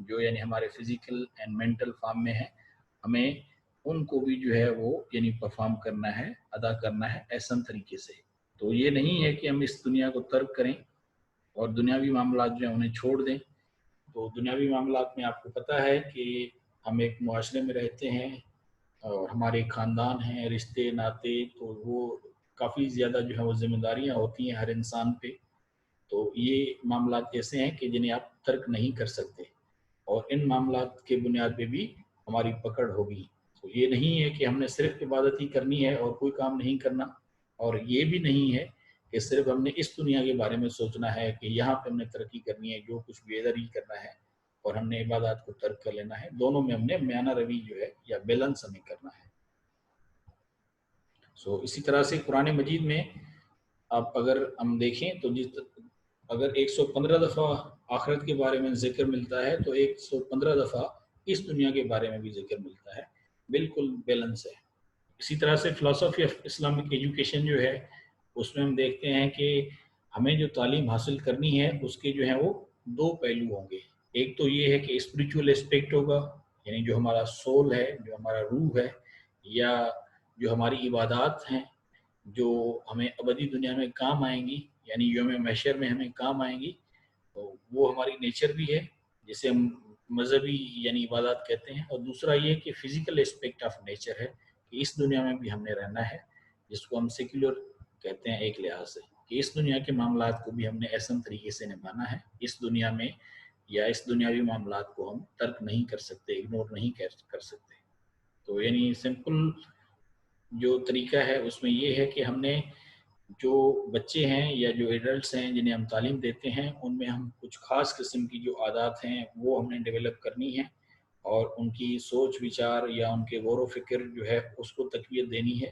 جو یعنی ہمارے فزیکل اینڈ مینٹل فارم میں ہیں، ہمیں ان کو بھی جو ہے وہ یعنی پرفارم کرنا ہے، ادا کرنا ہے احسن طریقے سے. تو یہ نہیں ہے کہ ہم اس دنیا کو ترک کریں اور دنیاوی معاملات جو ہیں انہیں چھوڑ دیں. تو دنیاوی معاملات میں آپ کو پتہ ہے کہ ہم ایک معاشرے میں رہتے ہیں اور ہمارے خاندان ہیں، رشتے ناتے، تو وہ کافی زیادہ جو ہے وہ ذمہ داریاں ہوتی ہیں ہر انسان پہ. تو یہ معاملات ایسے ہیں کہ جنہیں آپ ترک نہیں کر سکتے، اور ان معاملات کے بنیاد پہ بھی ہماری پکڑ ہوگی. تو یہ نہیں ہے کہ ہم نے صرف عبادت ہی کرنی ہے اور کوئی کام نہیں کرنا، اور یہ بھی نہیں ہے کہ صرف ہم نے اس دنیا کے بارے میں سوچنا ہے کہ یہاں پہ ہم نے ترقی کرنی ہے، جو کچھ بھی ادھر ہی کرنا ہے، اور ہم نے عبادات کو ترک کر لینا ہے. دونوں میں ہم نے میانہ روی جو ہے یا بیلنس ہمیں کرنا ہے. اسی طرح سے قرآن مجید میں آپ اگر ہم دیکھیں تو اگر 115 دفعہ آخرت کے بارے میں ذکر ملتا ہے تو 115 دفعہ اس دنیا کے بارے میں بھی ذکر ملتا ہے. بالکل بیلنس ہے. اسی طرح سے فلسفی آف اسلامک ایجوکیشن جو ہے، اس میں ہم دیکھتے ہیں کہ ہمیں جو تعلیم حاصل کرنی ہے اس کے جو ہیں وہ دو پہلو ہوں گے. ایک تو یہ ہے کہ اسپریچول اسپیکٹ ہوگا، یعنی جو ہمارا سول ہے، جو ہمارا روح ہے، یا جو ہماری عبادات ہیں جو ہمیں ابدی دنیا میں کام آئیں گی، یعنی یوم محشر میں ہمیں کام آئیں گی. تو وہ ہماری نیچر بھی ہے جسے ہم مذہبی یعنی عبادات کہتے ہیں. اور دوسرا یہ کہ فزیکل اسپیکٹ آف نیچر ہے کہ اس دنیا میں بھی ہم نے رہنا ہے، جس کو ہم سیکولر کہتے ہیں ایک لحاظ سے، کہ اس دنیا کے معاملات کو بھی ہم نے احسن طریقے سے نبھانا ہے. اس دنیا میں یا اس دنیاوی معاملات کو ہم ترک نہیں کر سکتے، اگنور نہیں کر سکتے. تو یعنی سمپل جو طریقہ ہے اس میں یہ ہے کہ ہم نے جو بچے ہیں یا جو ایڈلٹس ہیں جنہیں ہم تعلیم دیتے ہیں، ان میں ہم کچھ خاص قسم کی جو عادات ہیں وہ ہم نے ڈیولپ کرنی ہے، اور ان کی سوچ وچار یا ان کے غور و فکر جو ہے اس کو تقویت دینی ہے،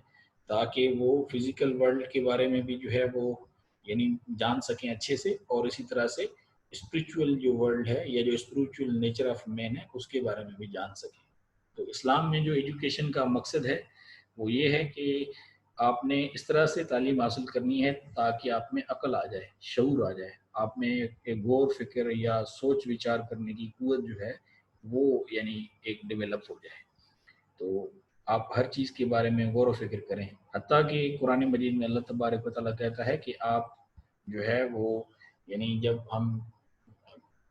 تاکہ وہ فزیکل ورلڈ کے بارے میں بھی جو ہے وہ یعنی جان سکیں اچھے سے، اور اسی طرح سے اسپریچول جو ورلڈ ہے یا جو اسپریچول نیچر آف مین ہے اس کے بارے میں بھی جان سکیں. تو اسلام میں جو ایجوکیشن کا مقصد ہے وہ یہ ہے کہ آپ نے اس طرح سے تعلیم حاصل کرنی ہے تاکہ آپ میں عقل آ جائے، شعور آ جائے، آپ میں ایک غور فکر یا سوچ وچار کرنے کی قوت جو ہے وہ یعنی ایک ڈیولپ ہو جائے. تو آپ ہر چیز کے بارے میں غور و فکر کریں، حتیٰ کہ قرآن مجید میں اللہ تبارک و تعالیٰ کہتا ہے کہ آپ جو ہے وہ یعنی جب ہم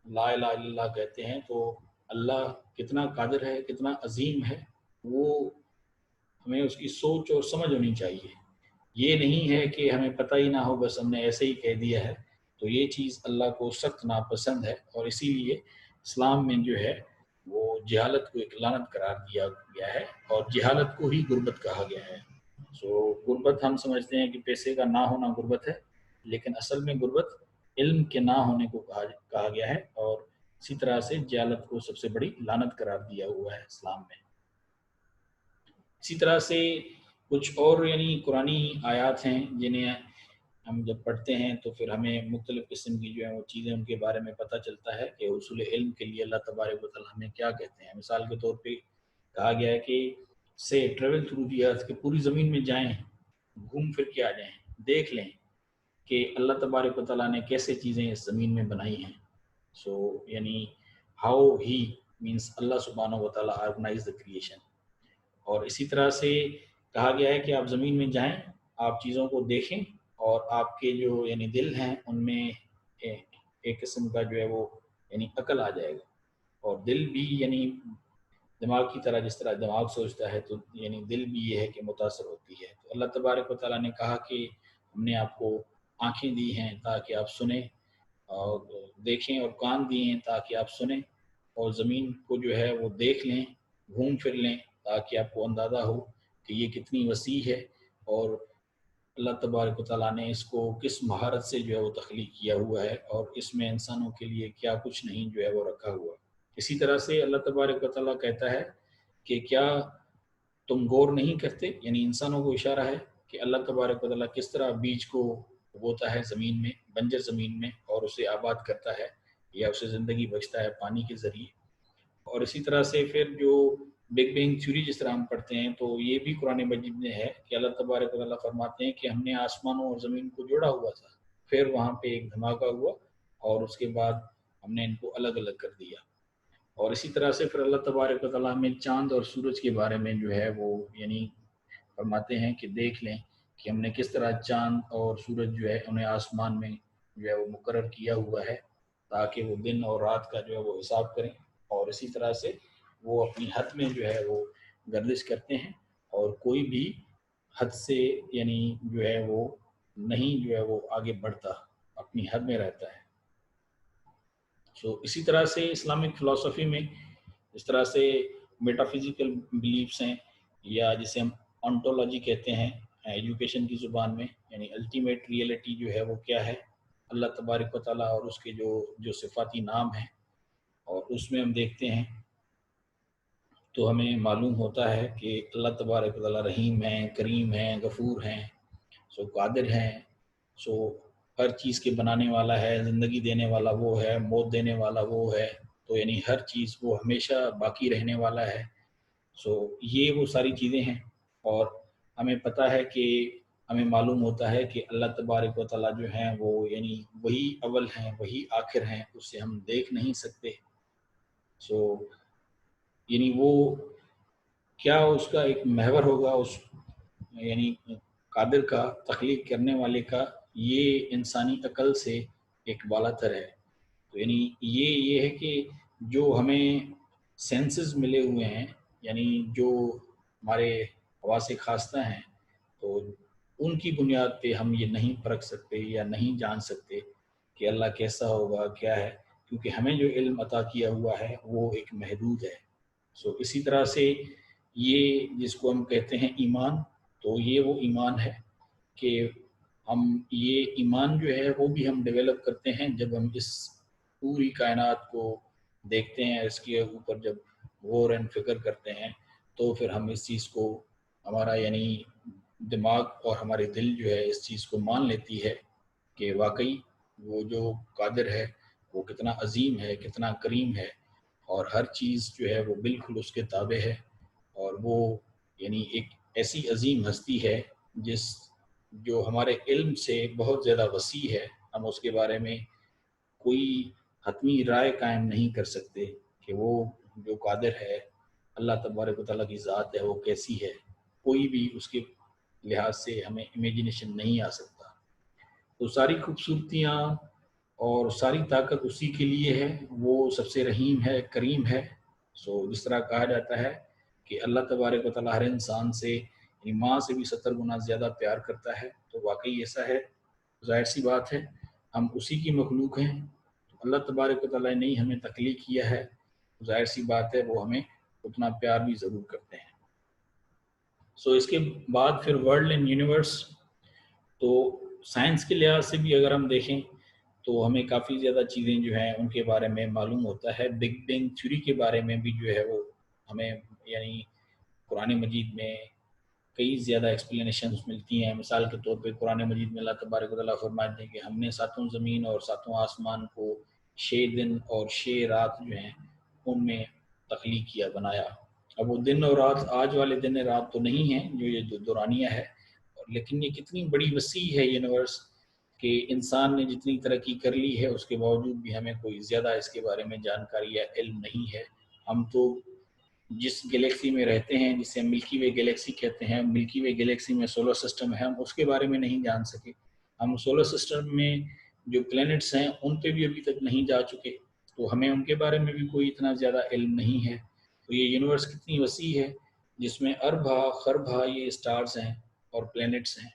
لا الہ الا اللہ کہتے ہیں تو اللہ کتنا قادر ہے، کتنا عظیم ہے، وہ ہمیں اس کی سوچ اور سمجھ ہونی چاہیے. یہ نہیں ہے کہ ہمیں پتہ ہی نہ ہو بس ہم نے ایسے ہی کہہ دیا ہے. تو یہ چیز اللہ کو سخت ناپسند ہے، اور اسی لیے اسلام میں جو ہے وہ جہالت کو ایک لعنت قرار دیا گیا ہے، اور جہالت کو ہی غربت کہا گیا ہے. غربت ہم سمجھتے ہیں کہ پیسے کا نہ ہونا غربت ہے، لیکن اصل میں غربت علم کے نہ ہونے کو کہا گیا ہے، اور اسی طرح سے جہالت کو سب سے بڑی لعنت قرار دیا ہوا ہے اسلام میں. اسی طرح سے کچھ اور یعنی قرآنی آیات ہیں جنہیں ہم جب پڑھتے ہیں تو پھر ہمیں مختلف قسم کی جو ہے وہ چیزیں ان کے بارے میں پتہ چلتا ہے کہ حصول علم کے لیے اللہ تبارک و تعالیٰ ہمیں کیا کہتے ہیں. مثال کے طور پہ کہا گیا ہے کہ ٹریول تھرو دی ارتھ، کہ پوری زمین میں جائیں، گھوم پھر کے آ جائیں، دیکھ لیں کہ اللہ تبارک و تعالیٰ نے کیسے چیزیں اس زمین میں بنائی ہیں. یعنی ہاؤ ہی مینس اللہ سبحانہ و تعالیٰ آرگنائز دا کریشن. اور اسی طرح سے کہا گیا ہے کہ آپ زمین میں جائیں، آپ چیزوں کو دیکھیں، اور آپ کے جو یعنی دل ہیں ان میں ایک قسم کا جو ہے وہ یعنی عقل آ جائے گا. اور دل بھی یعنی دماغ کی طرح، جس طرح دماغ سوچتا ہے تو یعنی دل بھی یہ ہے کہ متاثر ہوتی ہے. تو اللہ تبارک و تعالیٰ نے کہا کہ ہم نے آپ کو آنکھیں دی ہیں تاکہ آپ سنیں اور دیکھیں، اور کان دیے ہیں تاکہ آپ سنیں، اور زمین کو جو ہے وہ دیکھ لیں، گھوم پھر لیں، تاکہ آپ کو اندازہ ہو کہ یہ کتنی وسیع ہے، اور اللہ تبارک و تعالیٰ نے اس کو کس مہارت سے جو ہے وہ تخلیق کیا ہوا ہے، اور اس میں انسانوں کے لیے کیا کچھ نہیں جو ہے وہ رکھا ہوا. اسی طرح سے اللہ تبارک و تعالیٰ کہتا ہے کہ کیا تم غور نہیں کرتے، یعنی انسانوں کو اشارہ ہے کہ اللہ تبارک و تعالیٰ کس طرح بیج کو اگوتا ہے زمین میں، بنجر زمین میں، اور اسے آباد کرتا ہے یا اسے زندگی بخشتا ہے پانی کے ذریعے. اور اسی طرح سے پھر جو بگ بینگ تھیوری جس طرح ہم پڑھتے ہیں تو یہ بھی قرآن مجید میں ہے کہ اللہ تبارک و تعالیٰ فرماتے ہیں کہ ہم نے آسمانوں اور زمین کو جوڑا ہوا تھا، پھر وہاں پہ ایک دھماکہ ہوا، اور اس کے بعد ہم نے ان کو الگ الگ کر دیا. اور اسی طرح سے پھر اللہ تبارک و تعالیٰ ہمیں چاند اور سورج کے بارے میں جو ہے وہ یعنی فرماتے ہیں کہ دیکھ لیں کہ ہم نے کس طرح چاند اور سورج جو ہے انہیں آسمان میں جو ہے وہ مقرر کیا ہوا ہے تاکہ وہ دن اور رات کا جو ہے وہ حساب کریں، اور اسی طرح سے وہ اپنی حد میں جو ہے وہ گردش کرتے ہیں، اور کوئی بھی حد سے یعنی جو ہے وہ نہیں جو ہے وہ آگے بڑھتا، اپنی حد میں رہتا ہے۔ اسی طرح سے اسلامک فلسفی میں اس طرح سے میٹا فزیکل بلیفس ہیں، یا جسے ہم آنٹولوجی کہتے ہیں ایجوکیشن کی زبان میں، یعنی الٹیمیٹ ریئلٹی جو ہے وہ کیا ہے، اللہ تبارک و تعالیٰ اور اس کے جو صفاتی نام ہیں، اور اس میں ہم دیکھتے ہیں تو ہمیں معلوم ہوتا ہے کہ اللہ تبارک و تعالیٰ رحیم ہیں، کریم ہیں، غفور ہیں، قادر ہیں، ہر چیز کے بنانے والا ہے، زندگی دینے والا وہ ہے، موت دینے والا وہ ہے، تو یعنی ہر چیز وہ ہمیشہ باقی رہنے والا ہے۔ یہ وہ ساری چیزیں ہیں، اور ہمیں پتہ ہے کہ ہمیں معلوم ہوتا ہے کہ اللہ تبارک و تعالیٰ جو ہیں وہ یعنی وہی اول ہیں، وہی آخر ہیں، اسے ہم دیکھ نہیں سکتے۔ یعنی وہ کیا اس کا ایک محور ہوگا، اس یعنی قادر کا، تخلیق کرنے والے کا، یہ انسانی عقل سے ایک بالا تر ہے۔ تو یعنی یہ ہے کہ جو ہمیں سینسز ملے ہوئے ہیں، یعنی جو ہمارے حواس خاصہ ہیں، تو ان کی بنیاد پہ ہم یہ نہیں پرکھ سکتے یا نہیں جان سکتے کہ اللہ کیسا ہوگا، کیا ہے، کیونکہ ہمیں جو علم عطا کیا ہوا ہے وہ ایک محدود ہے۔ اسی طرح سے یہ جس کو ہم کہتے ہیں ایمان، تو یہ وہ ایمان ہے کہ ہم یہ ایمان جو ہے وہ بھی ہم ڈیولپ کرتے ہیں جب ہم اس پوری کائنات کو دیکھتے ہیں، اس کے اوپر جب غور و فکر کرتے ہیں، تو پھر ہم اس چیز کو، ہمارا یعنی دماغ اور ہمارے دل جو ہے اس چیز کو مان لیتی ہے کہ واقعی وہ جو قادر ہے وہ کتنا عظیم ہے، کتنا کریم ہے، اور ہر چیز جو ہے وہ بالکل اس کے تابع ہے، اور وہ یعنی ایک ایسی عظیم ہستی ہے جو ہمارے علم سے بہت زیادہ وسیع ہے۔ ہم اس کے بارے میں کوئی حتمی رائے قائم نہیں کر سکتے کہ وہ جو قادر ہے، اللہ تبارک و تعالیٰ کی ذات ہے، وہ کیسی ہے، کوئی بھی اس کے لحاظ سے ہمیں امیجنیشن نہیں آ سکتا۔ تو ساری خوبصورتیاں اور ساری طاقت اسی کے لیے ہے، وہ سب سے رحیم ہے، کریم ہے۔ جس طرح کہا جاتا ہے کہ اللہ تبارک و تعالیٰ ہر انسان سے ماں سے بھی 70 گنا زیادہ پیار کرتا ہے، تو واقعی ایسا ہے، ظاہر سی بات ہے، ہم اسی کی مخلوق ہیں، تو اللہ تبارک و تعالیٰ نے ہی ہمیں تخلیق کیا ہے، ظاہر سی بات ہے وہ ہمیں اتنا پیار بھی ضرور کرتے ہیں۔ اس کے بعد پھر ورلڈ اینڈ یونیورس، تو سائنس کے لحاظ سے بھی اگر ہم دیکھیں تو ہمیں کافی زیادہ چیزیں جو ہیں ان کے بارے میں معلوم ہوتا ہے۔ بگ بینگ تھیوری کے بارے میں بھی جو ہے وہ ہمیں یعنی قرآن مجید میں کئی زیادہ ایکسپلینیشنز ملتی ہیں۔ مثال کے طور پہ قرآن مجید میں اللہ تبارک و تعالیٰ فرماتے ہیں کہ ہم نے ساتوں زمین اور ساتوں آسمان کو 6 دن اور 6 رات جو ہیں ان میں تخلیق کیا، بنایا۔ اب وہ دن اور رات آج والے دن رات تو نہیں ہیں جو یہ دورانیہ ہے، لیکن یہ کتنی بڑی وسیع ہے یونیورس کہ انسان نے جتنی ترقی کر لی ہے اس کے باوجود بھی ہمیں کوئی زیادہ اس کے بارے میں جانکاری یا علم نہیں ہے۔ ہم تو جس گلیکسی میں رہتے ہیں، جسے ملکی وے گلیکسی کہتے ہیں، ملکی وے گلیکسی میں سولر سسٹم ہے، ہم اس کے بارے میں نہیں جان سکے۔ ہم سولر سسٹم میں جو پلینٹس ہیں ان پہ بھی ابھی تک نہیں جا چکے، تو ہمیں ان کے بارے میں بھی کوئی اتنا زیادہ علم نہیں ہے۔ تو یہ یونیورس کتنی وسیع ہے، جس میں اربھا خربھا یہ اسٹارز ہیں اور پلینٹس ہیں،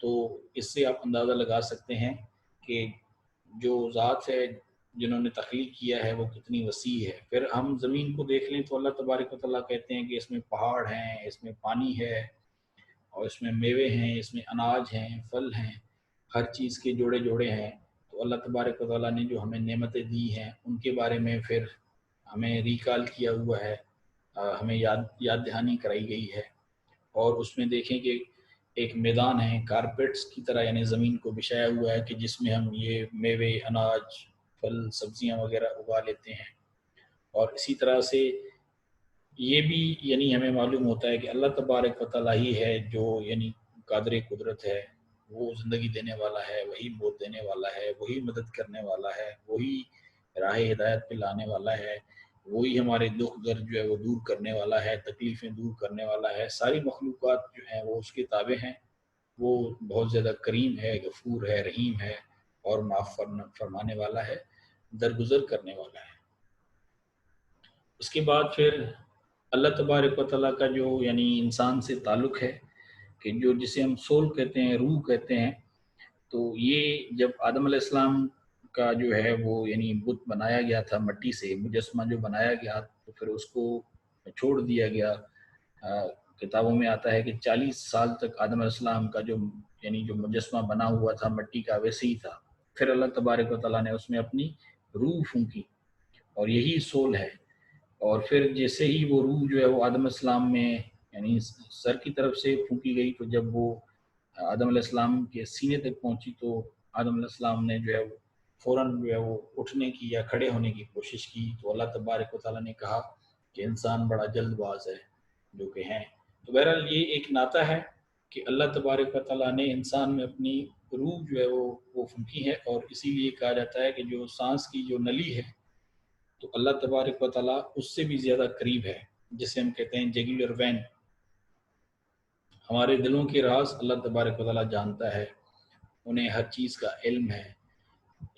تو اس سے آپ اندازہ لگا سکتے ہیں کہ جو ذات ہے جنہوں نے تخلیق کیا ہے وہ کتنی وسیع ہے۔ پھر ہم زمین کو دیکھ لیں تو اللہ تبارک و تعالیٰ کہتے ہیں کہ اس میں پہاڑ ہیں، اس میں پانی ہے، اور اس میں میوے ہیں، اس میں اناج ہیں، پھل ہیں، ہر چیز کے جوڑے جوڑے ہیں۔ تو اللہ تبارک و تعالیٰ نے جو ہمیں نعمتیں دی ہیں ان کے بارے میں پھر ہمیں ریکال کیا ہوا ہے، ہمیں یاد دہانی کرائی گئی ہے۔ اور اس میں دیکھیں کہ ایک میدان ہے کارپیٹس کی طرح، یعنی زمین کو بچھایا ہوا ہے کہ جس میں ہم یہ میوے، اناج، پھل، سبزیاں وغیرہ اگا لیتے ہیں۔ اور اسی طرح سے یہ بھی یعنی ہمیں معلوم ہوتا ہے کہ اللہ تبارک و تعالیٰ ہی ہے جو یعنی قادر قدرت ہے، وہ زندگی دینے والا ہے، وہی موت دینے والا ہے، وہی مدد کرنے والا ہے، وہی راہ ہدایت پہ لانے والا ہے۔ وہی ہمارے دکھ درد جو ہے وہ دور کرنے والا ہے، تکلیفیں دور کرنے والا ہے. ساری مخلوقات جو ہیں وہ اس کے تابع ہیں. وہ بہت زیادہ کریم ہے، غفور ہے، رحیم ہے اور معاف فرمانے والا ہے، درگزر کرنے والا ہے. اس کے بعد پھر اللہ تبارک و تعالیٰ کا جو یعنی انسان سے تعلق ہے کہ جو جسے ہم سول کہتے ہیں، روح کہتے ہیں، تو یہ جب آدم علیہ السلام کا جو ہے وہ یعنی بت بنایا گیا تھا مٹی سے، مجسمہ جو بنایا گیا، تو پھر اس کو چھوڑ دیا گیا. کتابوں میں آتا ہے کہ 40 سال تک آدم علیہ السلام کا جو یعنی جو مجسمہ بنا ہوا تھا مٹی کا ویسے ہی تھا. پھر اللہ تبارک و تعالیٰ نے اس میں اپنی روح پھونکی اور یہی سول ہے. اور پھر جیسے ہی وہ روح جو ہے وہ آدم علیہ السلام میں یعنی سر کی طرف سے پھونکی گئی، تو جب وہ آدم علیہ السلام کے سینے تک پہنچی تو آدم علیہ السلام نے جو ہے وہ فوراً جو ہے وہ اٹھنے کی یا کھڑے ہونے کی کوشش کی. تو اللہ تبارک و تعالیٰ نے کہا کہ انسان بڑا جلد باز ہے جو کہ ہیں. تو بہرحال یہ ایک نعتہ ہے کہ اللہ تبارک و تعالیٰ نے انسان میں اپنی روح جو ہے وہ پھونکی ہے. اور اسی لیے کہا جاتا ہے کہ جو سانس کی جو نلی ہے تو اللہ تبارک و تعالیٰ اس سے بھی زیادہ قریب ہے، جسے ہم کہتے ہیں جیگولر وین. ہمارے دلوں کے راز اللہ تبارک و تعالیٰ جانتا ہے، انہیں ہر چیز کا علم ہے.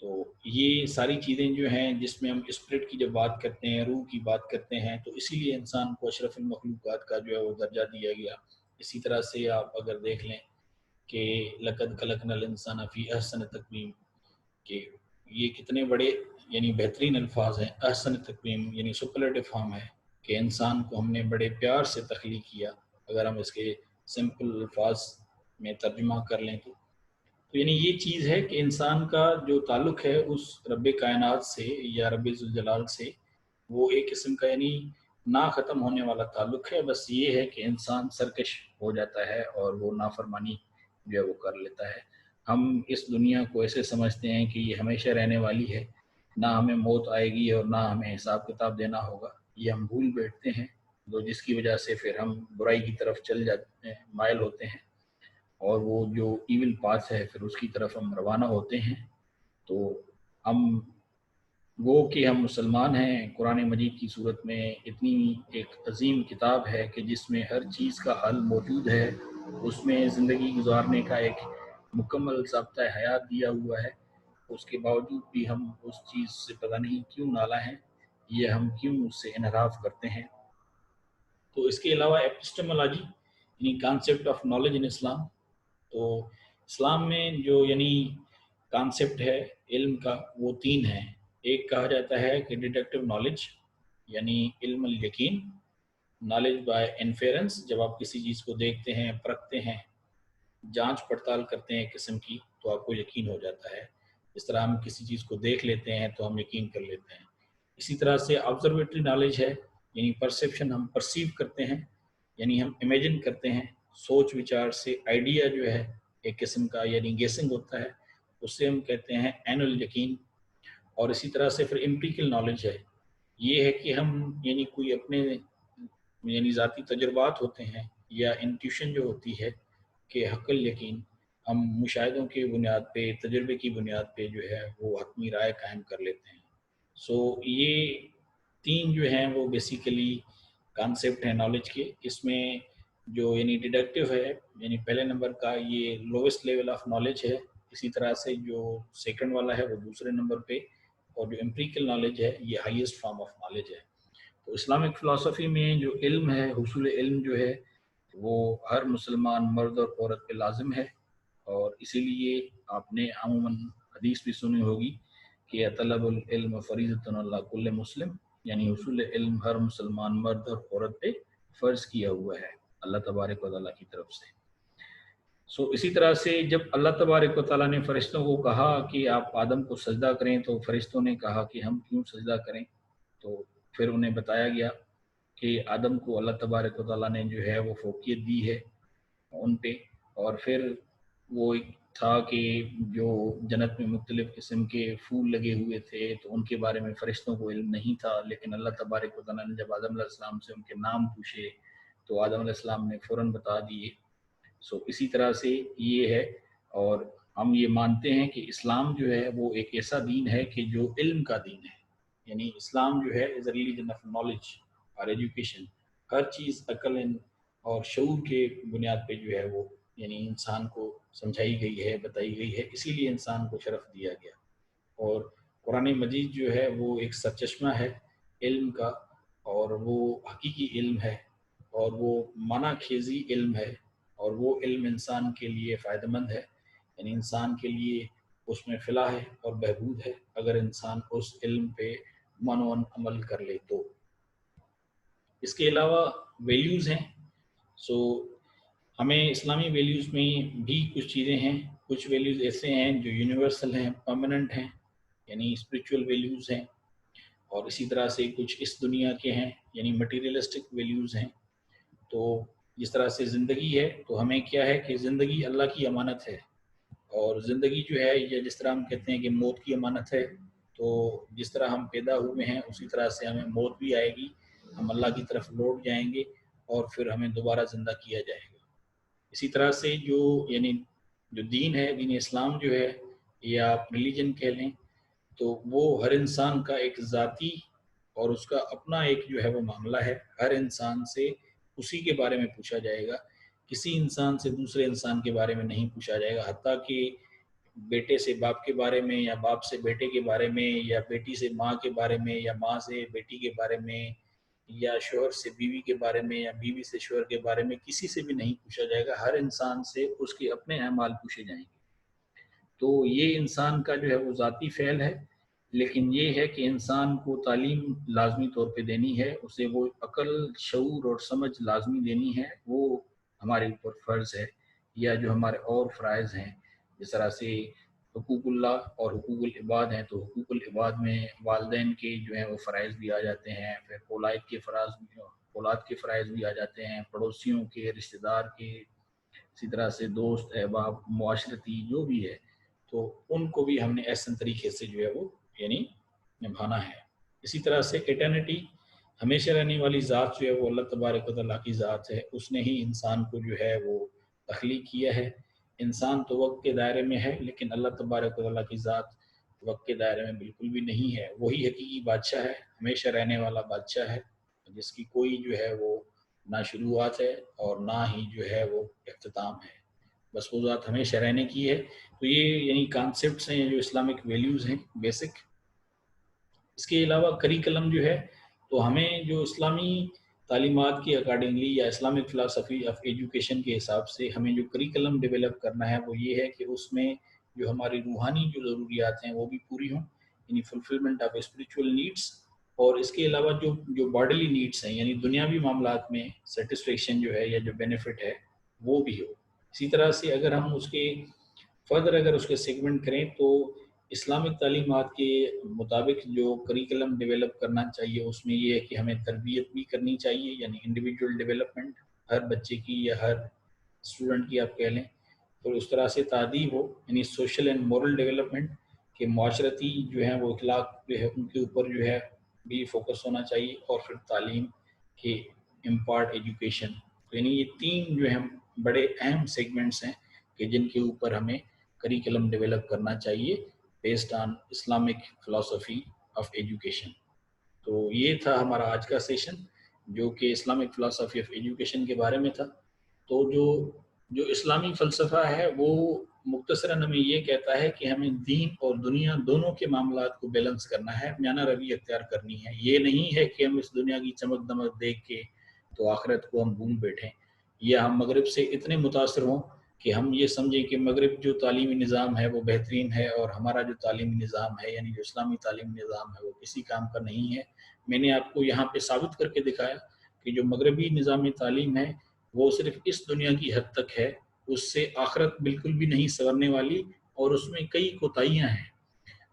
تو یہ ساری چیزیں جو ہیں جس میں ہم اسپرٹ کی جب بات کرتے ہیں، روح کی بات کرتے ہیں، تو اسی لیے انسان کو اشرف المخلوقات کا جو ہے وہ درجہ دیا گیا. اسی طرح سے آپ اگر دیکھ لیں کہ لقد خلقنا الانسان فی احسن تقویم، کہ یہ کتنے بڑے یعنی بہترین الفاظ ہیں. احسن تقویم یعنی سپرلیٹو فارم ہے کہ انسان کو ہم نے بڑے پیار سے تخلیق کیا. اگر ہم اس کے سمپل الفاظ میں ترجمہ کر لیں تو یعنی یہ چیز ہے کہ انسان کا جو تعلق ہے اس رب کائنات سے یا رب ذوالجلال سے، وہ ایک قسم کا یعنی نہ ختم ہونے والا تعلق ہے. بس یہ ہے کہ انسان سرکش ہو جاتا ہے اور وہ نافرمانی جو ہے وہ کر لیتا ہے. ہم اس دنیا کو ایسے سمجھتے ہیں کہ یہ ہمیشہ رہنے والی ہے، نہ ہمیں موت آئے گی اور نہ ہمیں حساب کتاب دینا ہوگا. یہ ہم بھول بیٹھتے ہیں، تو جس کی وجہ سے پھر ہم برائی کی طرف چل جاتے ہیں، مائل ہوتے ہیں، اور وہ جو ایول پاس ہے پھر اس کی طرف ہم روانہ ہوتے ہیں. تو ہم وہ کہ ہم مسلمان ہیں، قرآن مجید کی صورت میں اتنی ایک عظیم کتاب ہے کہ جس میں ہر چیز کا حل موجود ہے. اس میں زندگی گزارنے کا ایک مکمل ضابطۂ حیات دیا ہوا ہے. اس کے باوجود بھی ہم اس چیز سے پتہ نہیں کیوں نالاں ہیں، یہ ہم کیوں اس سے انحراف کرتے ہیں. تو اس کے علاوہ ایپسٹمولوجی یعنی کانسیپٹ آف نالج ان اسلام، تو اسلام میں جو یعنی کانسیپٹ ہے علم کا وہ 3 ہیں. ایک کہا جاتا ہے کہ ڈیڈکٹیو نالج یعنی علم الیقین، نالج بائی انفیرنس، جب آپ کسی چیز کو دیکھتے ہیں، پرکھتے ہیں، جانچ پڑتال کرتے ہیں ایک قسم کی، تو آپ کو یقین ہو جاتا ہے. اس طرح ہم کسی چیز کو دیکھ لیتے ہیں تو ہم یقین کر لیتے ہیں. اسی طرح سے آبزرویٹری نالج ہے یعنی پرسیپشن، ہم پرسیو کرتے ہیں یعنی ہم امیجن کرتے ہیں، سوچ وچار سے آئیڈیا جو ہے ایک قسم کا یعنی گیسنگ ہوتا ہے، اس سے ہم کہتے ہیں عین الیقین. اور اسی طرح سے پھر امپیریکل نالج ہے، یہ ہے کہ ہم یعنی کوئی اپنے یعنی ذاتی تجربات ہوتے ہیں یا انٹیوشن جو ہوتی ہے کہ حق الیقین، ہم مشاہدوں کی بنیاد پہ، تجربے کی بنیاد پہ جو ہے وہ حتمی رائے قائم کر لیتے ہیں. سو یہ 3 جو ہیں وہ بیسیکلی کانسیپٹ ہیں نالج کے. اس میں جو یعنی ڈیڈکٹیو ہے یعنی پہلے نمبر کا یہ لویسٹ لیول آف نالج ہے. اسی طرح سے جو سیکنڈ والا ہے وہ دوسرے نمبر پہ، اور جو امپیریکل نالج ہے یہ ہائیسٹ فارم آف نالج ہے. تو اسلامک فلسفی میں جو علم ہے، حصول علم جو ہے وہ ہر مسلمان مرد اور عورت پہ لازم ہے. اور اسی لیے آپ نے عموماً حدیث بھی سنی ہوگی کہ طلب العلم فریضۃ علی کل مسلم، یعنی حصول علم ہر مسلمان مرد اور عورت پہ فرض کیا ہوا ہے اللہ تبارک و تعالیٰ کی طرف سے. اسی طرح سے جب اللہ تبارک و تعالیٰ نے فرشتوں کو کہا کہ آپ آدم کو سجدہ کریں، تو فرشتوں نے کہا کہ ہم کیوں سجدہ کریں. تو پھر انہیں بتایا گیا کہ آدم کو اللہ تبارک و تعالیٰ نے جو ہے وہ فوقیت دی ہے ان پہ. اور پھر وہ ایک تھا کہ جو جنت میں مختلف قسم کے پھول لگے ہوئے تھے، تو ان کے بارے میں فرشتوں کو علم نہیں تھا، لیکن اللہ تبارک و تعالیٰ نے جب آدم علیہ السلام سے ان کے نام پوچھے تو آدم علیہ السلام نے فوراً بتا دیے. اسی طرح سے یہ ہے. اور ہم یہ مانتے ہیں کہ اسلام جو ہے وہ ایک ایسا دین ہے کہ جو علم کا دین ہے. یعنی اسلام جو ہے از اے ریلیجن آف نالج اور ایجوکیشن. ہر چیز عقل اور شعور کے بنیاد پہ جو ہے وہ یعنی انسان کو سمجھائی گئی ہے، بتائی گئی ہے، اسی لیے انسان کو شرف دیا گیا. اور قرآن مجید جو ہے وہ ایک سرچشمہ ہے علم کا، اور وہ حقیقی علم ہے، اور وہ معنی خیزی علم ہے، اور وہ علم انسان کے لیے فائدہ مند ہے. یعنی انسان کے لیے اس میں فلاح ہے اور بہبود ہے اگر انسان اس علم پہ منون عمل کر لے تو. اس کے علاوہ ویلیوز ہیں. سو ہمیں اسلامی ویلیوز میں بھی کچھ چیزیں ہیں، کچھ ویلیوز ایسے ہیں جو یونیورسل ہیں، پرماننٹ ہیں، یعنی اسپریچول ویلیوز ہیں، اور اسی طرح سے کچھ اس دنیا کے ہیں یعنی مٹیریلسٹک ویلیوز ہیں. تو جس طرح سے زندگی ہے تو ہمیں کیا ہے کہ زندگی اللہ کی امانت ہے، اور زندگی جو ہے یہ جس طرح ہم کہتے ہیں کہ موت کی امانت ہے، تو جس طرح ہم پیدا ہوئے ہیں اسی طرح سے ہمیں موت بھی آئے گی، ہم اللہ کی طرف لوٹ جائیں گے اور پھر ہمیں دوبارہ زندہ کیا جائے گا. اسی طرح سے جو یعنی جو دین ہے، دین اسلام جو ہے یا آپ ریلیجن کہہ لیں، تو وہ ہر انسان کا ایک ذاتی اور اس کا اپنا ایک جو ہے وہ معاملہ ہے. ہر انسان سے اسی کے بارے میں پوچھا جائے گا، کسی انسان سے دوسرے انسان کے بارے میں نہیں پوچھا جائے گا، حتیٰ کہ بیٹے سے باپ کے بارے میں، یا باپ سے بیٹے کے بارے میں، یا بیٹی سے ماں کے بارے میں، یا ماں سے بیٹی کے بارے میں، یا شوہر سے بیوی کے بارے میں، یا بیوی سے شوہر کے بارے میں کسی سے بھی نہیں پوچھا جائے گا. ہر انسان سے اس کے اپنے اعمال پوچھے جائیں گے. تو یہ انسان کا جو ہے وہ ذاتی فعل ہے، لیکن یہ ہے کہ انسان کو تعلیم لازمی طور پہ دینی ہے، اسے وہ عقل، شعور اور سمجھ لازمی دینی ہے، وہ ہمارے اوپر فرض ہے. یا جو ہمارے اور فرائض ہیں جس طرح سے حقوق اللہ اور حقوق العباد ہیں، تو حقوق العباد میں والدین کے جو ہیں وہ فرائض بھی آ جاتے ہیں، پھر اولاد کے فرائض بھی آ جاتے ہیں، پڑوسیوں کے، رشتہ دار کے، اسی طرح سے دوست احباب، معاشرتی جو بھی ہے، تو ان کو بھی ہم نے احسن طریقے سے جو ہے وہ یعنی نبھانا ہے. اسی طرح سے ایٹرنیٹی، ہمیشہ رہنے والی ذات جو ہے وہ اللہ تبارک و تعالیٰ کی ذات ہے، اس نے ہی انسان کو جو ہے وہ تخلیق کیا ہے. انسان تو وقت کے دائرے میں ہے، لیکن اللہ تبارک و تعالیٰ کی ذات وقت کے دائرے میں بالکل بھی نہیں ہے. وہی حقیقی بادشاہ ہے، ہمیشہ رہنے والا بادشاہ ہے، جس کی کوئی جو ہے وہ نہ شروعات ہے اور نہ ہی جو ہے وہ اختتام ہے، بس وہ ذات ہمیشہ رہنے کی ہے. تو یہ یعنی کانسیپٹس ہیں جو اسلامک ویلیوز ہیں بیسک. اس کے علاوہ کریکلم جو ہے، تو ہمیں جو اسلامی تعلیمات کے اکارڈنگلی یا اسلامک فلاسفی آف ایجوکیشن کے حساب سے ہمیں جو کریکلم ڈیولپ کرنا ہے وہ یہ ہے کہ اس میں جو ہماری روحانی جو ضروریات ہیں وہ بھی پوری ہوں، یعنی فلفلمنٹ آف اسپریچول نیڈس، اور اس کے علاوہ جو باڈیلی نیڈس ہیں یعنی دنیاوی معاملات میں سیٹسفیکشن جو ہے یا جو بینیفٹ ہے وہ بھی ہو. اسی طرح سے اگر ہم اس کے فردر اگر اس کے سیگمنٹ کریں تو اسلامک تعلیمات کے مطابق جو کریکلم ڈیولپ کرنا چاہیے اس میں یہ ہے کہ ہمیں تربیت بھی کرنی چاہیے، یعنی انڈیویجول ڈیولپمنٹ ہر بچے کی یا ہر اسٹوڈنٹ کی آپ کہہ لیں. تو اس طرح سے تعدیب ہو، یعنی سوشل اینڈ مورل ڈیولپمنٹ، کہ معاشرتی جو ہیں وہ اخلاق جو ہے ان کے اوپر جو ہے بھی فوکس ہونا چاہیے. اور پھر تعلیم کے امپارٹ ایجوکیشن. تو یعنی یہ تین جو ہیں بڑے اہم سیگمنٹس ہیں کہ جن کے اوپر ہمیں کریکلم ڈیولپ کرنا چاہیے based on Islamic philosophy of education. تو یہ تھا ہمارا آج کا سیشن جو کہ اسلامک فلاسفی آف ایجوکیشن کے بارے میں تھا. تو جو اسلامی فلسفہ ہے وہ مختصراً ہمیں یہ کہتا ہے کہ ہمیں دین اور دنیا دونوں کے معاملات کو بیلنس کرنا ہے، میانہ روی اختیار کرنی ہے. یہ نہیں ہے کہ ہم اس دنیا کی چمک دمک دیکھ کے تو آخرت کو ہم بھول بیٹھیں، یا ہم مغرب سے اتنے متاثر ہوں کہ ہم یہ سمجھیں کہ مغرب جو تعلیمی نظام ہے وہ بہترین ہے اور ہمارا جو تعلیمی نظام ہے یعنی جو اسلامی تعلیمی نظام ہے وہ کسی کام کا نہیں ہے. میں نے آپ کو یہاں پہ ثابت کر کے دکھایا کہ جو مغربی نظام تعلیم ہے وہ صرف اس دنیا کی حد تک ہے، اس سے آخرت بالکل بھی نہیں سنورنے والی، اور اس میں کئی کوتاہیاں ہیں.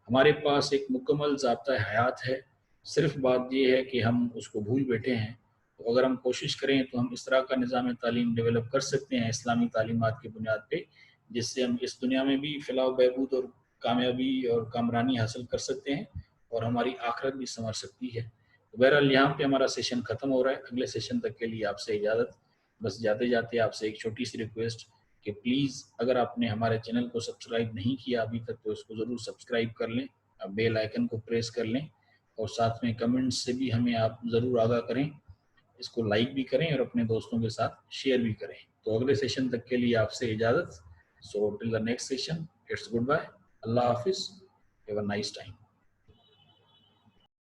ہمارے پاس ایک مکمل ضابطہ حیات ہے، صرف بات یہ ہے کہ ہم اس کو بھول بیٹھے ہیں. تو اگر ہم کوشش کریں تو ہم اس طرح کا نظام تعلیم ڈیولپ کر سکتے ہیں اسلامی تعلیمات کی بنیاد پہ، جس سے ہم اس دنیا میں بھی فلاح و بہبود اور کامیابی اور کامرانی حاصل کر سکتے ہیں، اور ہماری آخرت بھی سنور سکتی ہے. بہرحال یہاں پہ ہمارا سیشن ختم ہو رہا ہے. اگلے سیشن تک کے لیے آپ سے اجازت. بس جاتے جاتے آپ سے ایک چھوٹی سی ریکویسٹ کہ پلیز اگر آپ نے ہمارے چینل کو سبسکرائب نہیں کیا ابھی تک تو اس کو ضرور سبسکرائب کر لیں، بیل آئیکن کو پریس کر لیں، اور ساتھ میں کمنٹس سے بھی ہمیں آپ ضرور آگاہ کریں، اس کو لائک بھی کریں اور اپنے دوستوں کے ساتھ شیئر بھی کریں. تو اگلے سیشن تک کے لیے آپ سے اجازت. So till the next session, it's good bye, اللہ حافظ، ہیو اے نائس ٹائم.